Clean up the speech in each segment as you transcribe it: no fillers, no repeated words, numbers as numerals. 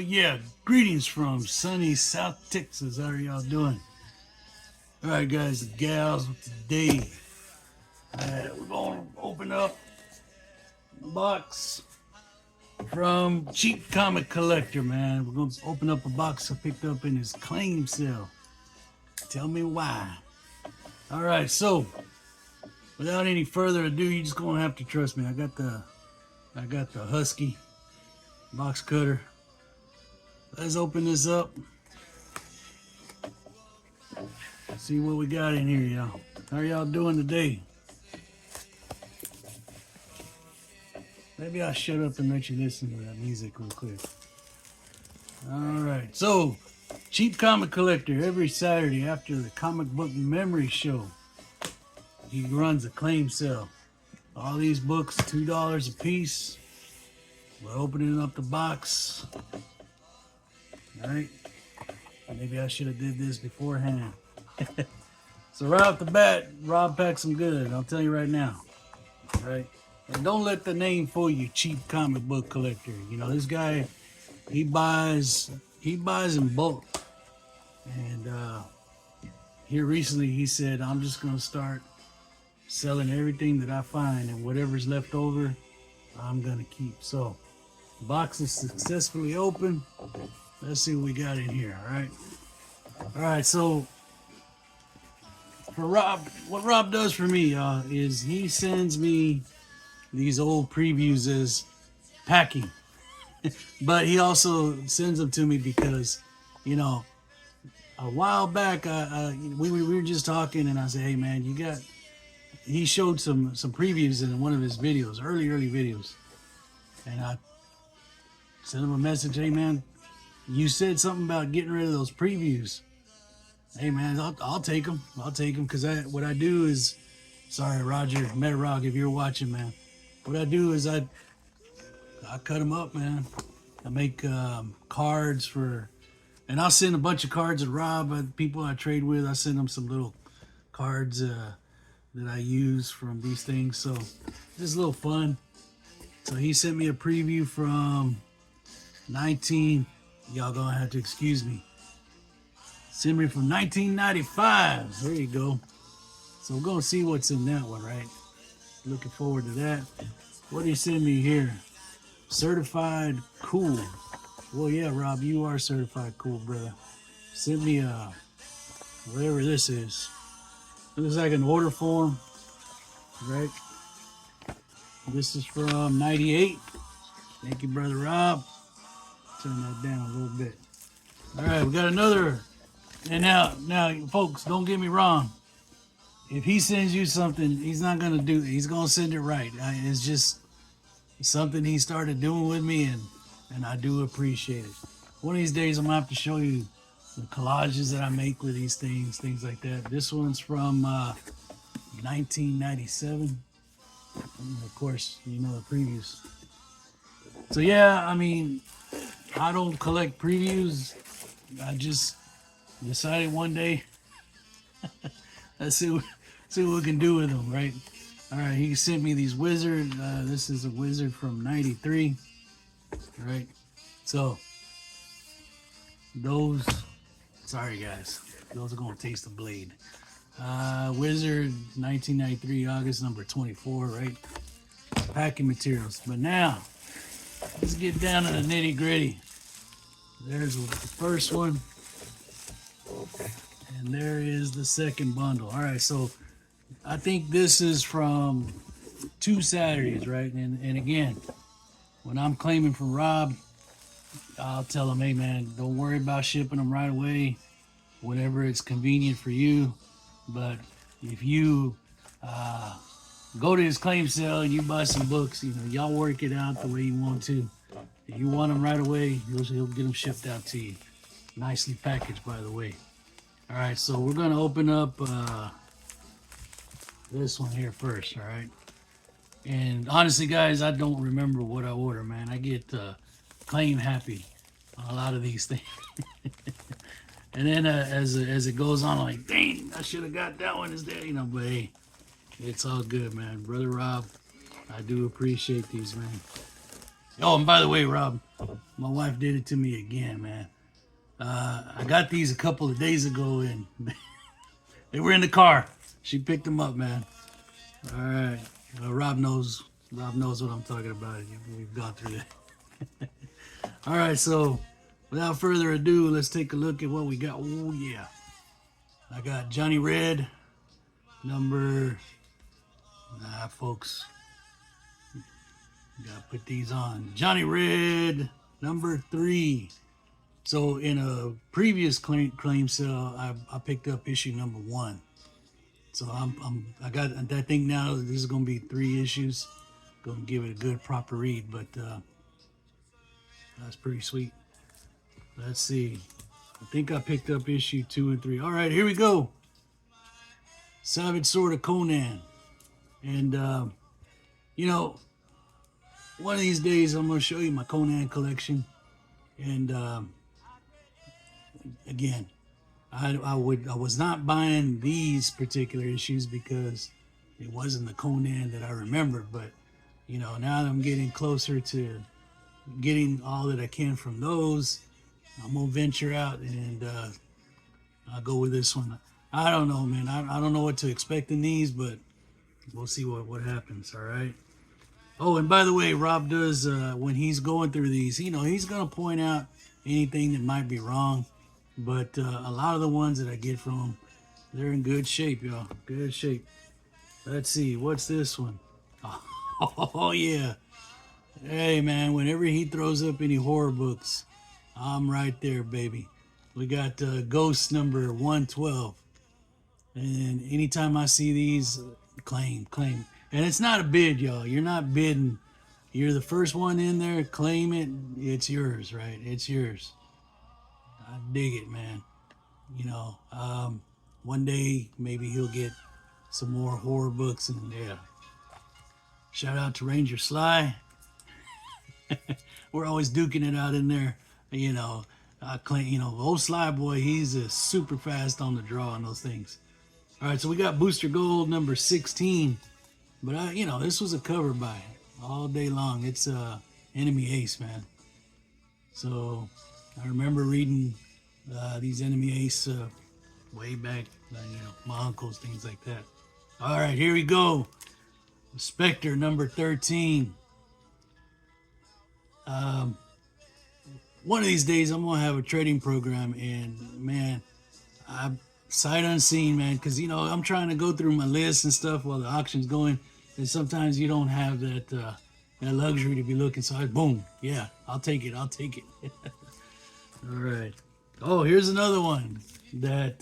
yeah, greetings from sunny South Texas. How are y'all doing? All right, guys and gals, today we're gonna open up a box from Cheap Comic Collector, man. We're gonna open up a box I picked up in his claim sale. Tell me why. All right, so without any further ado, you're just gonna have to trust me. I got the Husky box cutter. Let's open this up. See what we got in here, y'all. How y'all doing today? Maybe I'll shut up and let you listen to that music real quick. Alright, so Cheap Comic Collector, every Saturday after the Comic Book Memory Show, he runs a claim sale. All these books, $2 a piece. We're opening up the box. Alright, maybe I should have did this beforehand. So right off the bat, Rob packs them good, I'll tell you right now. Alright, and don't let the name fool you, Cheap Comic Book Collector. You know, this guy, he buys in bulk. And here recently he said, I'm just gonna start selling everything that I find, and whatever's left over, I'm gonna keep. So the box is successfully open. Let's see what we got in here. All right, so for Rob, what Rob does for me is he sends me these old previews as packing. But he also sends them to me because, you know, a while back we were just talking, and I said, hey man, he showed some previews in one of his videos, early videos, and I sent him a message, hey man, you said something about getting rid of those previews. Hey man, I'll take them. Because what I do is, sorry Roger Metarog, if you're watching, man, what I do is I cut them up, man. I make cards for, and I'll send a bunch of cards to Rob, people I trade with. I send them some little cards that I use from these things. So just a little fun. So he sent me a preview from y'all gonna have to excuse me. Sent me from 1995. There you go. So we're gonna see what's in that one, right? Looking forward to that. What did he send me here? Certified cool. Well, yeah, Rob, you are certified cool, brother. Send me whatever this is. Looks like an order form, right? This is from '98. Thank you, brother Rob. Turn that down a little bit. All right, we got another. And now, folks, don't get me wrong. If he sends you something, he's not gonna do it. He's gonna send it right. It's just something he started doing with me, and I do appreciate it. One of these days, I'm gonna have to show you the collages that I make with these things like that. This one's from 1997. And of course, you know the previews. So yeah, I mean, I don't collect previews. I just decided one day, let's see what we can do with them, right? All right, he sent me these Wizard. This is a Wizard from '93, right? So those, sorry guys, those are gonna taste the blade. Wizard 1993, August number 24, right? Packing materials. But now, let's get down to the nitty gritty. There's the first one. And there is the second bundle. All right, so I think this is from 2 Saturdays, right? And again, when I'm claiming from Rob, I'll tell him, hey man, don't worry about shipping them right away, whenever it's convenient for you. But if you go to his claim sale and you buy some books, you know, y'all work it out the way you want to. If you want them right away, he'll get them shipped out to you. Nicely packaged, by the way. All right, so we're gonna open up this one here first, all right? And honestly, guys, I don't remember what I ordered, man. I get claim happy on a lot of these things. And then as it goes on, I'm like, dang, I should have got that one instead, you know. But hey, it's all good, man. Brother Rob, I do appreciate these, man. Oh, and by the way, Rob, My wife did it to me again, man. I got these a couple of days ago, and they were in the car. She picked them up, man. All right. Rob knows. Rob knows what I'm talking about. We've gone through that. All right. So, without further ado, let's take a look at what we got. Oh yeah, I got Johnny Red, number. Folks, gotta put these on. Johnny Red, number 3. So in a previous claim sale, I picked up issue number 1. So I think now this is gonna be 3 issues. Gonna give it a good proper read, but that's pretty sweet. Let's see. I think I picked up issue 2 and 3. All right, here we go. Savage Sword of Conan, and you know, one of these days I'm gonna show you my Conan collection, and again, I was not buying these particular issues because it wasn't the Conan that I remembered, but you know, now that I'm getting closer to getting all that I can from those, I'm gonna venture out and I'll go with this one. I don't know, man. I don't know what to expect in these, but we'll see what happens. All right. Oh, and by the way, Rob does when he's going through these, you know, he's gonna point out anything that might be wrong. But a lot of the ones that I get from him, they're in good shape, y'all. Good shape. Let's see. What's this one? Oh, yeah. Hey, man, whenever he throws up any horror books, I'm right there, baby. We got Ghost number 112. And anytime I see these, claim. And it's not a bid, y'all. You're not bidding. You're the first one in there. Claim it. It's yours, right? It's yours. I dig it, man. You know, one day maybe he'll get some more horror books, and yeah. Shout out to Ranger Sly. We're always duking it out in there. You know, old Sly boy, he's super fast on the draw on those things. All right, so we got Booster Gold number 16, but you know, this was a cover buy all day long. It's Enemy Ace, man. So I remember reading these Enemy Ace way back, you know, my uncles, things like that. All right, here we go. Spectre number 13. One of these days I'm gonna have a trading program, and man, I sight unseen, man, because you know I'm trying to go through my list and stuff while the auction's going, and sometimes you don't have that that luxury to be looking. So boom, yeah, I'll take it. All right. Oh, here's another one that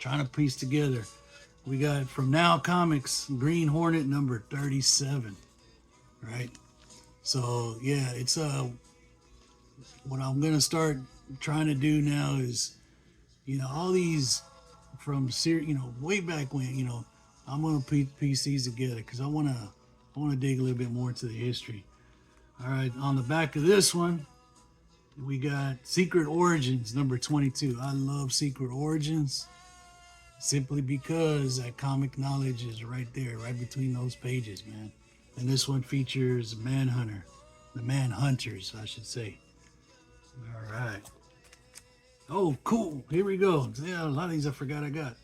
trying to piece together. We got from Now Comics, Green Hornet number 37. Right. So yeah, it's what I'm gonna start trying to do now is, you know, all these from you know, way back when, you know, I'm gonna piece these together because I wanna dig a little bit more into the history. All right, on the back of this one, we got Secret Origins number 22. I love Secret Origins simply because that comic knowledge is right there, right between those pages, man. And this one features Manhunter, the Manhunters, I should say. All right. Oh, cool. Here we go. Yeah, a lot of these I forgot I got.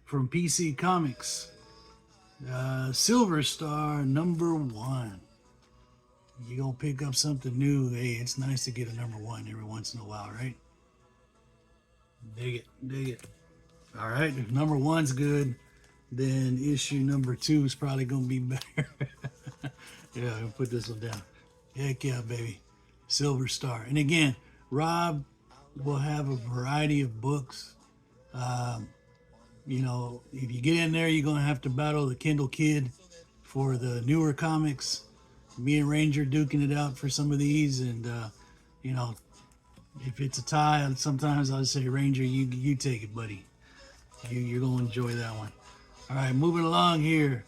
From PC Comics, Silver Star number 1. You're going to pick up something new. Hey, it's nice to get a number 1 every once in a while, right? Dig it. All right, if number 1's good, then issue number 2 is probably going to be better. Yeah, I'll put this one down. Heck yeah, baby. Silver Star. And again, Rob will have a variety of books. You know, if you get in there, you're going to have to battle the Kindle Kid for the newer comics. Me and Ranger duking it out for some of these. And, you know, if it's a tie, sometimes I'll say, Ranger, you take it, buddy. You're going to enjoy that one. All right, moving along here.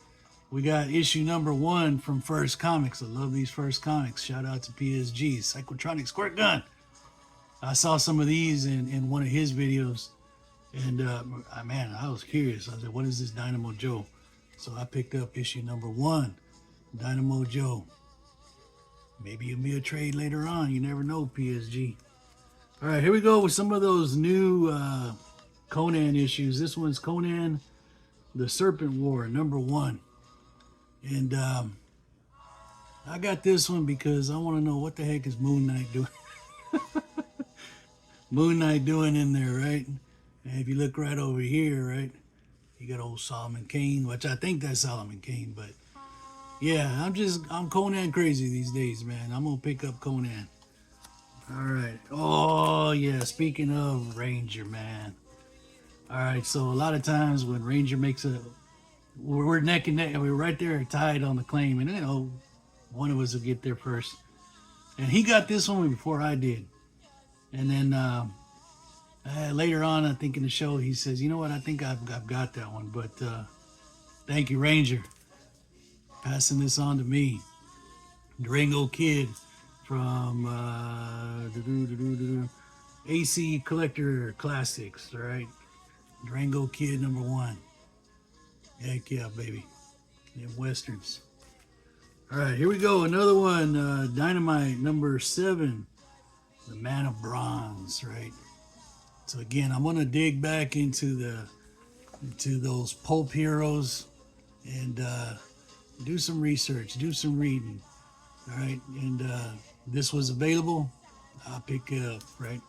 We got issue number 1 from First Comics. I love these First Comics. Shout out to PSG, Psychotronic Squirt Gun. I saw some of these in one of his videos. And, man, I was curious. I said, what is this Dynamo Joe? So I picked up issue number 1, Dynamo Joe. Maybe it'll be a trade later on. You never know, PSG. All right, here we go with some of those new Conan issues. This one's Conan, the Serpent War, #1. And I got this one because I want to know what the heck is Moon Knight doing. Moon Knight doing in there, right? And if you look right over here, right, you got old Solomon Kane, which I think that's Solomon Kane, but yeah, I'm Conan crazy these days, man. I'm gonna pick up Conan. All right. Oh yeah. Speaking of Ranger, man. All right. So a lot of times when Ranger makes we're neck and neck, we're right there tied on the claim, and one of us will get there first. And he got this one before I did. And then later on, I think in the show, he says, "You know what? I think I've got that one." But thank you, Ranger, passing this on to me. Durango Kid from AC Collector Classics, all right? Durango Kid #1. Heck yeah, baby. Them Westerns. All right, here we go. Another one. Dynamite #7. The Man of Bronze, right? So again, I'm gonna dig back into those pulp heroes and do some research, do some reading. All right, and this was available. I'll pick it up, right?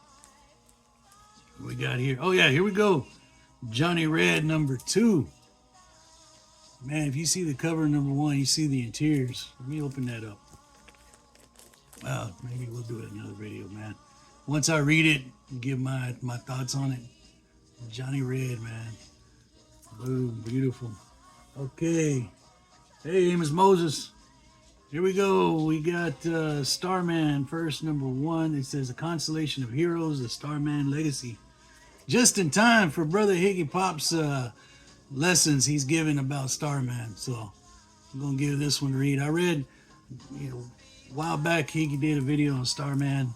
What we got here? Oh yeah, here we go. Johnny Red #2. Man, if you see the cover #1, you see the interiors. Let me open that up. Well, maybe we'll do it in another video, man. Once I read it, give my thoughts on it. Johnny Red, man. Boom, beautiful. Okay. Hey, Amos Moses. Here we go. We got Starman first, #1. It says A Constellation of Heroes, the Starman Legacy. Just in time for Brother Higgy Pop's lessons he's giving about Starman. So I'm going to give this one a read. I read, a while back, Higgy did a video on Starman.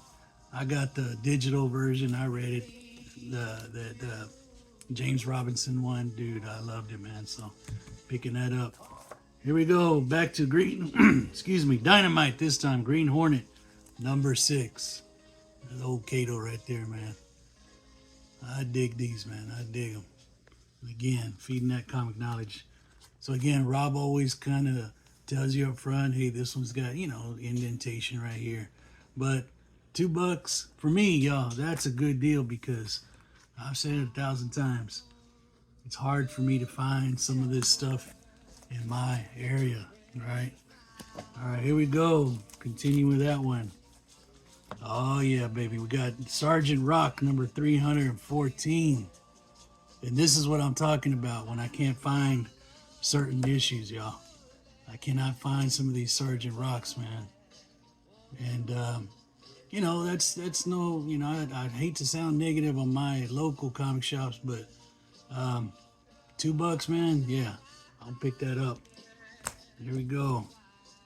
I got the digital version. I read it. The James Robinson one. Dude, I loved it, man. So picking that up. Here we go. Back to Green, excuse me, Dynamite this time. Green Hornet, #6. There's old Kato right there, man. I dig these, man. I dig them. Again, feeding that comic knowledge. So again, Rob always kind of tells you up front, hey, this one's got, indentation right here. But $2 for me, y'all, that's a good deal because I've said it 1,000 times. It's hard for me to find some of this stuff in my area, right? All right, here we go. Continue with that one. Oh yeah, baby. We got Sergeant Rock #314. And this is what I'm talking about when I can't find certain issues, y'all. I cannot find some of these Sergeant Rocks, man. And that's no, I'd hate to sound negative on my local comic shops, but $2, man, yeah, I'll pick that up. Here we go.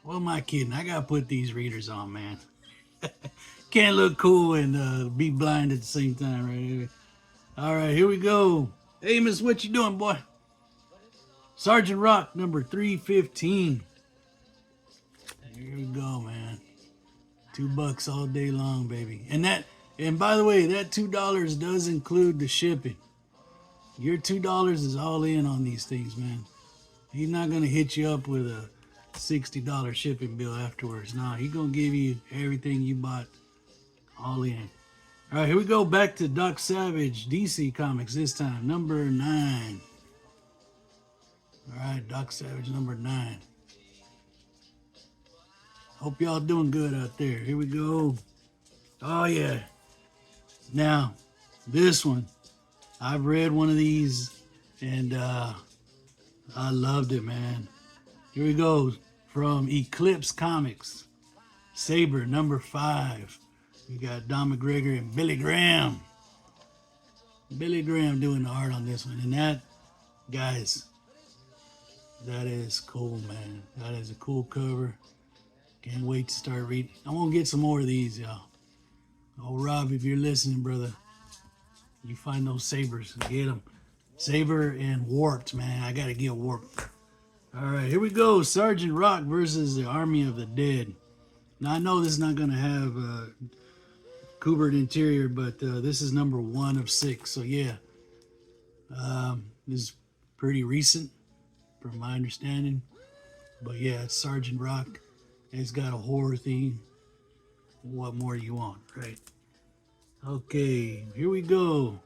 What am I kidding? I gotta put these readers on, man. Can't look cool and be blind at the same time, right here. All right, here we go. Hey, Miss, what you doing, boy? Sergeant Rock #315. Here we go, man. $2 all day long, baby. And by the way, that $2 does include the shipping. Your $2 is all in on these things, man. He's not gonna hit you up with a $60 shipping bill afterwards. Nah, he's gonna give you everything you bought all in. All right, here we go. Back to Doc Savage, DC Comics this time, #9. All right, Doc Savage #9. Hope y'all doing good out there. Here we go. Oh yeah. Now, this one, I've read one of these and I loved it, man. Here we go. From Eclipse Comics, Saber #5. We got Don McGregor and Billy Graham. Billy Graham doing the art on this one. And that, guys, that is cool, man. That is a cool cover. Can't wait to start reading. I'm going to get some more of these, y'all. Oh, Rob, if you're listening, brother, you find those Sabers and get them. Saber and Warped, man. I got to get Warped. All right, here we go. Sergeant Rock versus the Army of the Dead. Now I know this is not gonna have Kubert interior, but this is number 1 of 6. So yeah, this is pretty recent from my understanding. But yeah, it's Sergeant Rock. It's got a horror theme. What more do you want, right? Okay, here we go.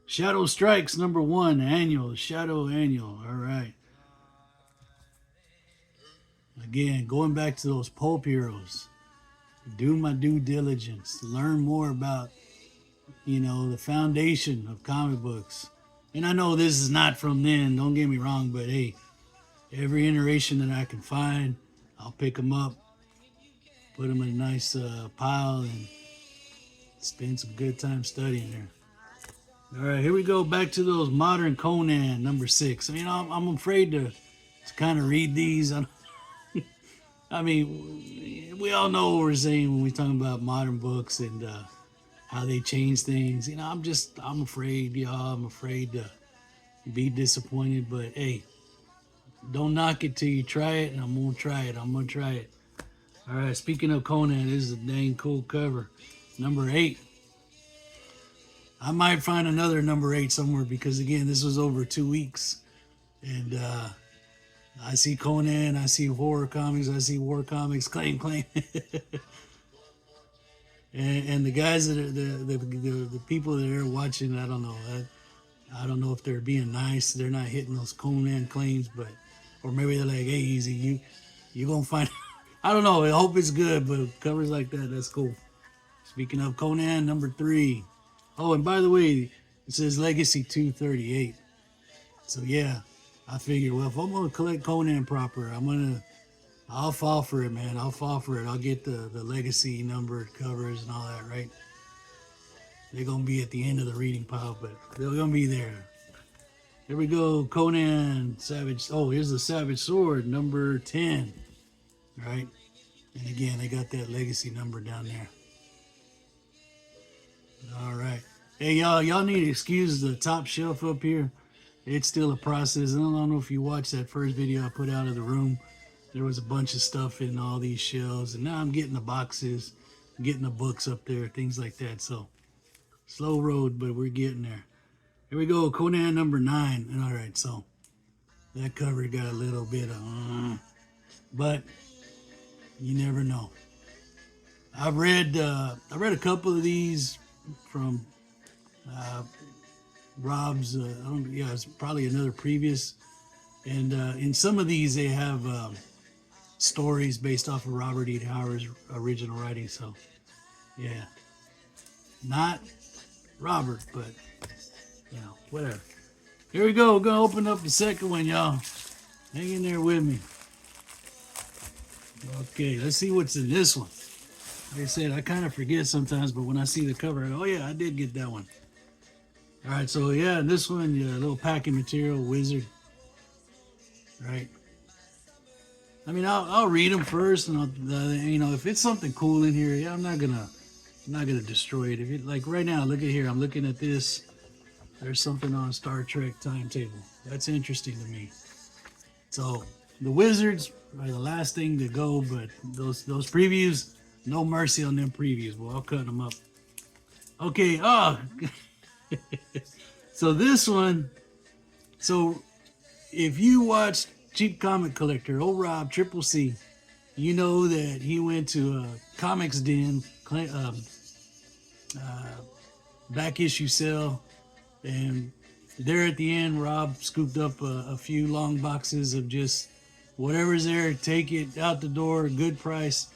Shadow Strikes number 1 annual. Shadow annual. All right. Again, going back to those pulp heroes. Do my due diligence. Learn more about, the foundation of comic books. And I know this is not from then, don't get me wrong, but hey, every iteration that I can find, I'll pick them up, put them in a nice pile, and spend some good time studying there. All right, here we go back to those modern Conan number 6. I'm afraid to kind of read these. I mean, we all know what we're saying when we're talking about modern books and how they change things. I'm afraid, y'all. I'm afraid to be disappointed, but hey, don't knock it till you try it, and I'm gonna try it. All right, speaking of Conan, this is a dang cool cover. Number 8. I might find another number 8 somewhere because, again, this was over 2 weeks. And I see Conan, I see horror comics, I see war comics, claim. and the guys that are the people that are watching, I don't know. I don't know if they're being nice. They're not hitting those Conan claims, but or maybe they're like, hey, easy, you gonna find. I don't know. I hope it's good, but covers like that, that's cool. Speaking of Conan, number 3. Oh, and by the way, it says Legacy 238. So yeah, I figured, well, if I'm gonna collect Conan proper, I'll fall for it, man. I'll fall for it. I'll get the Legacy numbered covers and all that, right? They're gonna be at the end of the reading pile, but they're gonna be there. Here we go, Conan Savage. Oh, here's the Savage Sword, number 10. Right? And again, they got that Legacy number down there. All right. Hey, y'all need to excuse the top shelf up here. It's still a process. I don't know if you watched that first video I put out of the room. There was a bunch of stuff in all these shelves, and now I'm getting the boxes, getting the books up there, things like that. So, slow road, but we're getting there. Here we go, Conan number 9. All right, so that cover got a little bit of, but you never know. I read a couple of these from Rob's. It's probably another previous, and in some of these they have stories based off of Robert E. Howard's original writing. So, yeah, not Robert, but whatever. Here we go. We're gonna open up the second one, y'all. Hang in there with me. Okay, let's see what's in this one. Like I said, I kind of forget sometimes, but when I see the cover, I go, oh yeah, I did get that one. All right, so yeah, this one, a little packing material, Wizard. Right. I mean, I'll read them first, and if it's something cool in here, yeah, I'm not gonna destroy it. If it, like right now, look at here, I'm looking at this. There's something on Star Trek timetable. That's interesting to me. So the Wizards are the last thing to go, but those previews, no mercy on them previews. Well, I'll cut them up. Okay. So this one. So if you watched Cheap Comic Collector, old Rob Triple C, you know that he went to a Comics Den back issue sale, and there at the end, Rob scooped up a few long boxes of just whatever's there, take it out the door, good price.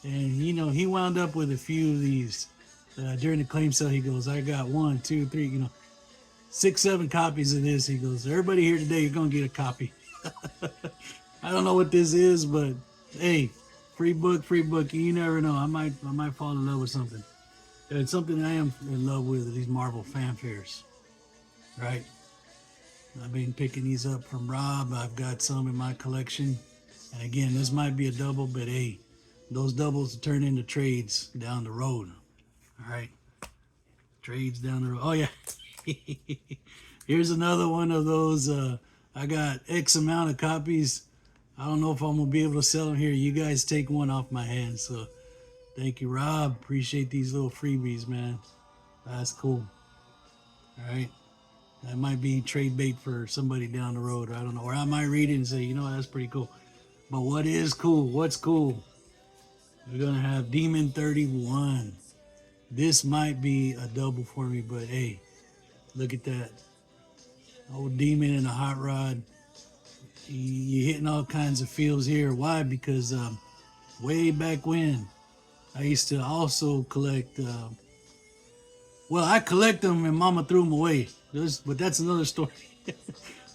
And he wound up with a few of these during the claim sale. He goes, I got 1, 2, 3, 6, 7 copies of this. He goes, everybody here today, you're gonna get a copy. I don't know what this is, but hey, free book. You never know. I might fall in love with something. It's something I am in love with, these Marvel fanfares. Right? I've been picking these up from Rob. I've got some in my collection. And again, this might be a double, but hey, those doubles turn into trades down the road. All right? Trades down the road. Oh, yeah. Here's another one of those. I got X amount of copies. I don't know if I'm gonna be able to sell them here. You guys take one off my hands. So thank you, Rob. Appreciate these little freebies, man. That's cool. All right. That might be trade bait for somebody down the road. I don't know. Or I might read it and say, you know, that's pretty cool. But what is cool? What's cool? We're going to have Demon 31. This might be a double for me, but hey, look at that. Old Demon and a hot rod. You're hitting all kinds of feels here. Why? Because way back when, I used to also collect... well, I collect them and Mama threw them away. But that's another story.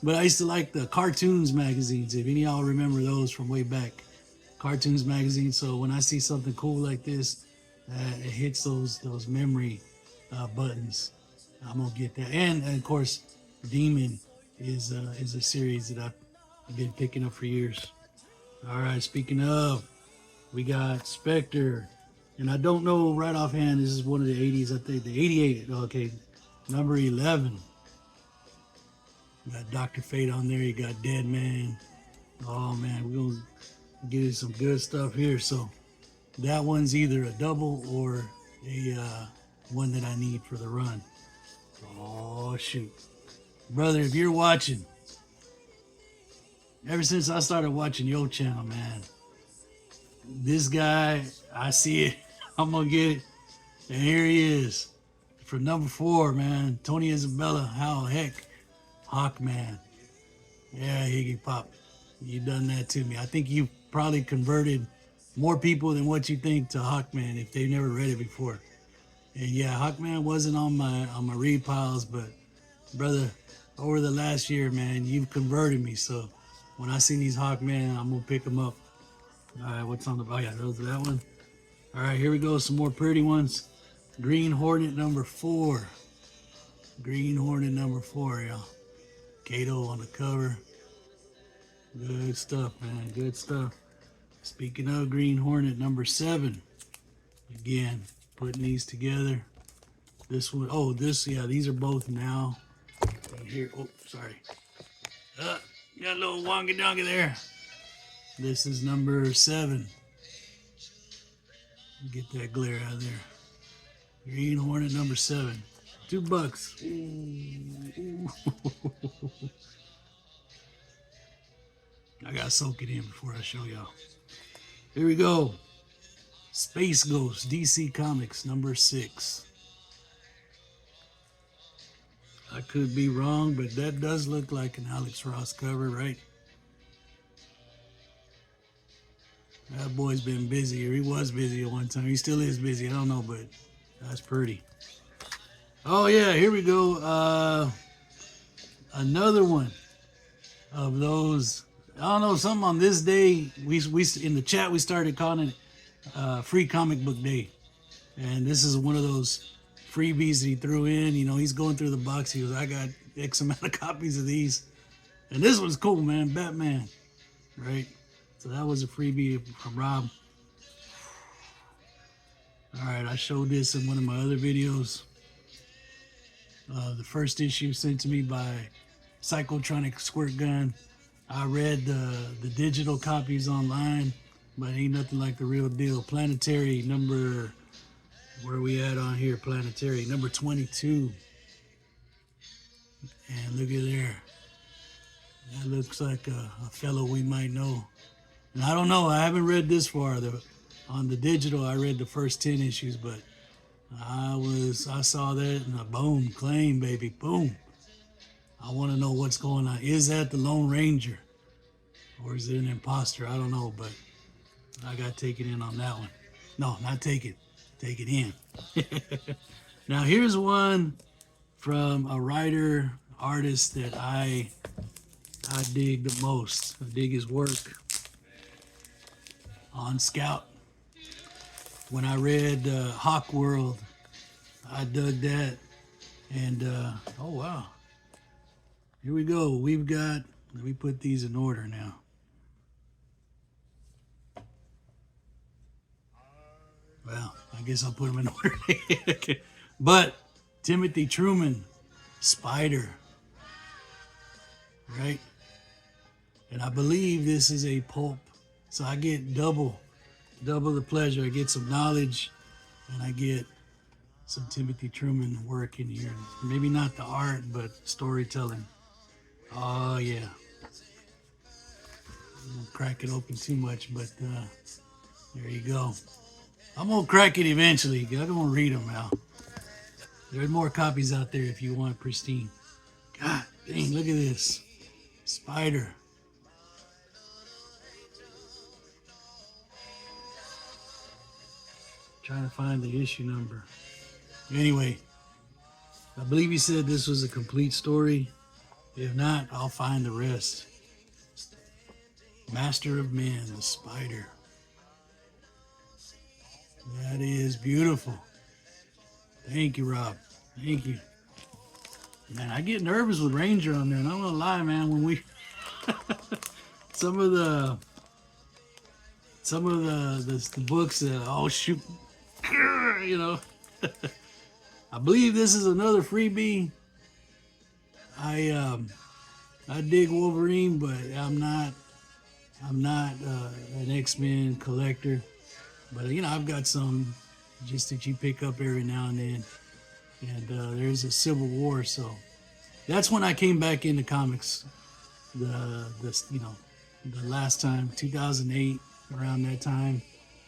But I used to like the cartoons magazines. If any of y'all remember those from way back, cartoons magazine. So when I see something cool like this, it hits those memory buttons. I'm gonna get that. And of course, Demon is a series that I've been picking up for years. All right. Speaking of, we got Spectre. And I don't know right offhand, this is one of the 80s, I think, the 88, okay, number 11. You got Dr. Fate on there, you got Dead Man. Oh man, we're going to get you some good stuff here. So that one's either a double or a one that I need for the run. Oh shoot. Brother, if you're watching, ever since I started watching your channel, man, this guy, I see it. I'm gonna get it. And here he is. For number 4, man. Tony Isabella. How heck? Hawkman. Yeah, Higgy Pop. You done that to me. I think you probably converted more people than what you think to Hawkman if they've never read it before. And yeah, Hawkman wasn't on my read piles, but brother, over the last year, man, you've converted me. So when I see these Hawkman, I'm gonna pick them up. All right, what's on the... Oh yeah, those are that one. All right, here we go. Some more pretty ones. Green Hornet number 4. Green Hornet number 4, y'all. Kato on the cover. Good stuff, man. Good stuff. Speaking of Green Hornet number 7. Again, putting these together. This one, oh, yeah, these are both now. Here, oh, sorry. Got a little wonky donkey there. This is number 7. Get that glare out of there. Green Hornet number 7. $2. Ooh. I gotta soak it in before I show y'all. Here we go. Space Ghost, DC Comics, number 6. I could be wrong, but that does look like an Alex Ross cover, right? That boy's been busy, or he was busy at one time. He still is busy, I don't know, but that's pretty. Oh yeah, here we go. Another one of those. I don't know, something on this day. We in the chat we started calling it Free Comic Book Day, and this is one of those freebies that he threw in. You know, he's going through the box. He goes, I got X amount of copies of these, and this one's cool, man. Batman, right? So that was a freebie from Rob. All right, I showed this in one of my other videos. The first issue sent to me by Psychotronic Squirt Gun. I read the digital copies online, but ain't nothing like the real deal. Planetary number, where we at on here? Planetary number 22. And look at there. That looks like a fellow we might know. And I don't know, I haven't read this far. On the digital, I read the first 10 issues, but I saw that and boom, claim, baby, boom. I want to know what's going on. Is that the Lone Ranger? Or is it an imposter? I don't know, but I got taken in on that one. No, not take it. Take it in. Now, here's one from a writer, artist that I dig the most. I dig his work. On Scout. When I read Hawk World, I dug that. And, oh, wow. Here we go. We've got, let me put these in order now. Well, I guess I'll put them in order. But Timothy Truman, Spider, right? And I believe this is a pulp. So I get double the pleasure. I get some knowledge and I get some Timothy Truman work in here. Maybe not the art, but storytelling. Oh yeah. I won't crack it open too much, but there you go. I'm gonna crack it eventually. I'm gonna read them now. There's more copies out there if you want pristine. God dang, look at this. Spider. Trying to find the issue number. Anyway, I believe he said this was a complete story. If not, I'll find the rest. Master of Men, the Spider. That is beautiful. Thank you, Rob. Thank you. Man, I get nervous with Ranger on there, and I'm gonna lie, man, when we some of the books that oh shoot, you know. I believe this is another freebie. I dig Wolverine, but I'm not an X-Men collector. But you know, I've got some just that you pick up every now and then. And there's a Civil War, so that's when I came back into comics. The last time, 2008, around that time,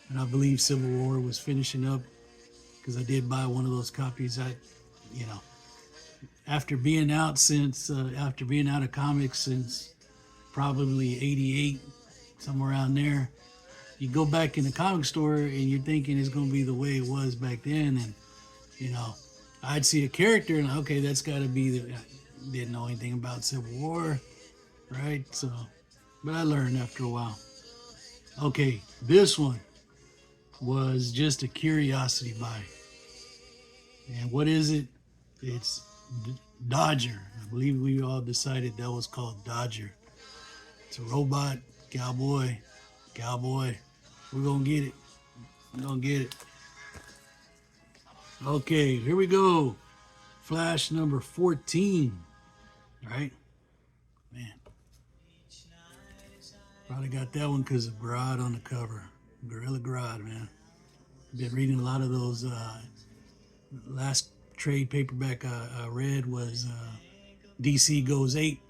and I believe Civil War was finishing up because I did buy one of those copies. After being out of comics since probably '88, somewhere around there, you go back in the comic store and you're thinking it's going to be the way it was back then, and you know, I'd see a character and okay, that's got to be I didn't know anything about Civil War, right? So, but I learned after a while. Okay, this one was just a curiosity buy. And what is it? It's Dodger. I believe we all decided that was called Dodger. It's a robot, cowboy. We're going to get it. We're going to get it. Okay, here we go. Flash number 14. All right? Man. Probably got that one because of Grodd on the cover. Gorilla Grodd, man. Been reading a lot of those. Last trade paperback I read was DC Goes Ape.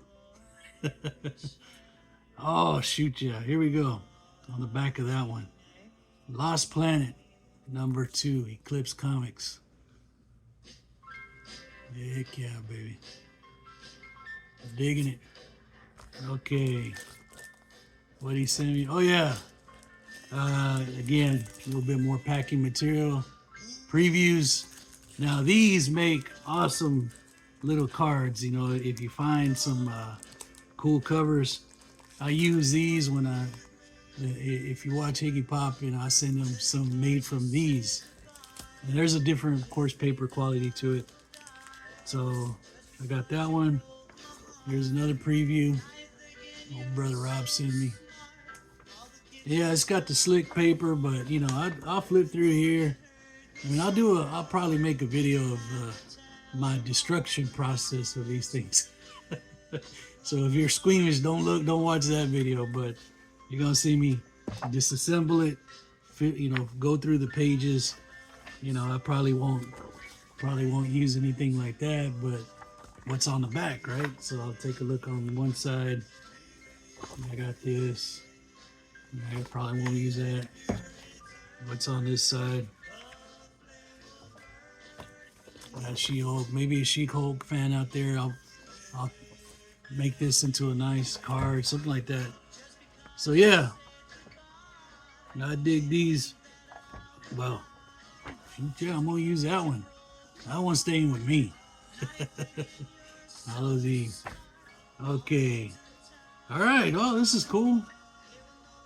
Oh, shoot ya. Here we go. On the back of that one. Lost Planet, number 2, Eclipse Comics. Heck yeah, baby. I'm digging it. Okay. What did he send me? Oh, yeah. Again, a little bit more packing material. Previews. Now, these make awesome little cards. You know, if you find some cool covers, I use these when if you watch Higgy Pop, you know, I send them some made from these. And there's a different, of course, paper quality to it. So I got that one. Here's another preview. Old brother Rob sent me. Yeah, it's got the slick paper, but you know, I'll flip through here. I mean, I'll probably make a video of my destruction process of these things. So if you're squeamish, don't watch that video, but you're gonna see me disassemble it, you know, go through the pages. You know, I probably won't use anything like that, but what's on the back, right? So I'll take a look on one side. I got this. I probably won't use that. What's on this side? Got She-Hulk. Maybe a She-Hulk fan out there. I'll make this into a nice card, something like that. So yeah, I dig these. Well, yeah, I'm gonna use that one. That one's staying with me. All of these. Okay. All right. Oh, this is cool.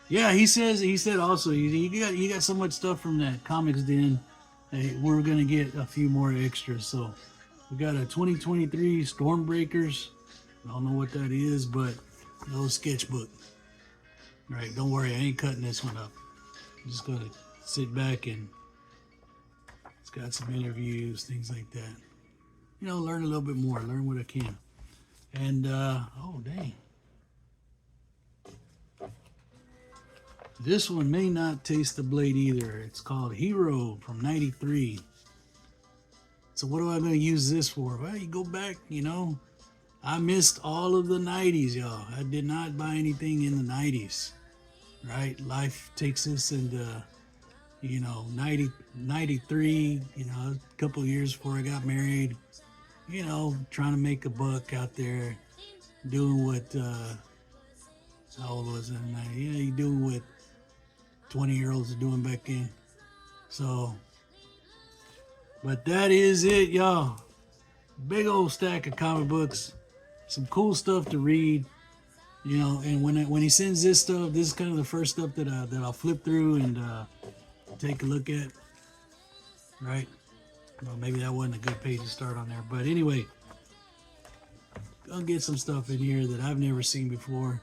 Yeah, he said also you got so much stuff from that Comics Den. Hey, we're gonna get a few more extras. So we got a 2023 Stormbreakers. I don't know what that is, but a little sketchbook. All right, don't worry, I ain't cutting this one up. I'm just gonna sit back and it's got some interviews, things like that. You know, learn a little bit more, learn what I can. And oh dang. This one may not taste the blade either. It's called Hero from '93. So what am I going to use this for? Well, you go back, I missed all of the '90s, y'all. I did not buy anything in the '90s, right? Life takes us into, 90, '93, a couple of years before I got married, trying to make a buck out there, doing what, how old was I? Yeah, you doing what 20-year-olds are doing back then. So, but that is it, y'all. Big old stack of comic books, some cool stuff to read, And when he sends this stuff, this is kind of the first stuff that I'll flip through and take a look at, right? Well, maybe that wasn't a good page to start on there, but anyway, I'll get some stuff in here that I've never seen before.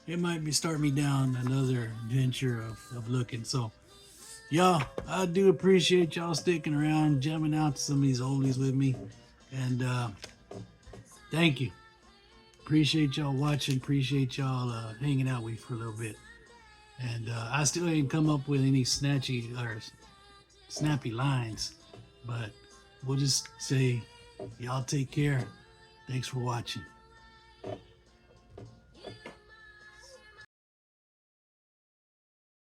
It might start me down another adventure of looking. So, y'all, I do appreciate y'all sticking around, jumping out to some of these oldies with me. And thank you. Appreciate y'all watching. Appreciate y'all hanging out with me for a little bit. And I still ain't come up with any snappy lines. But we'll just say, y'all take care. Thanks for watching.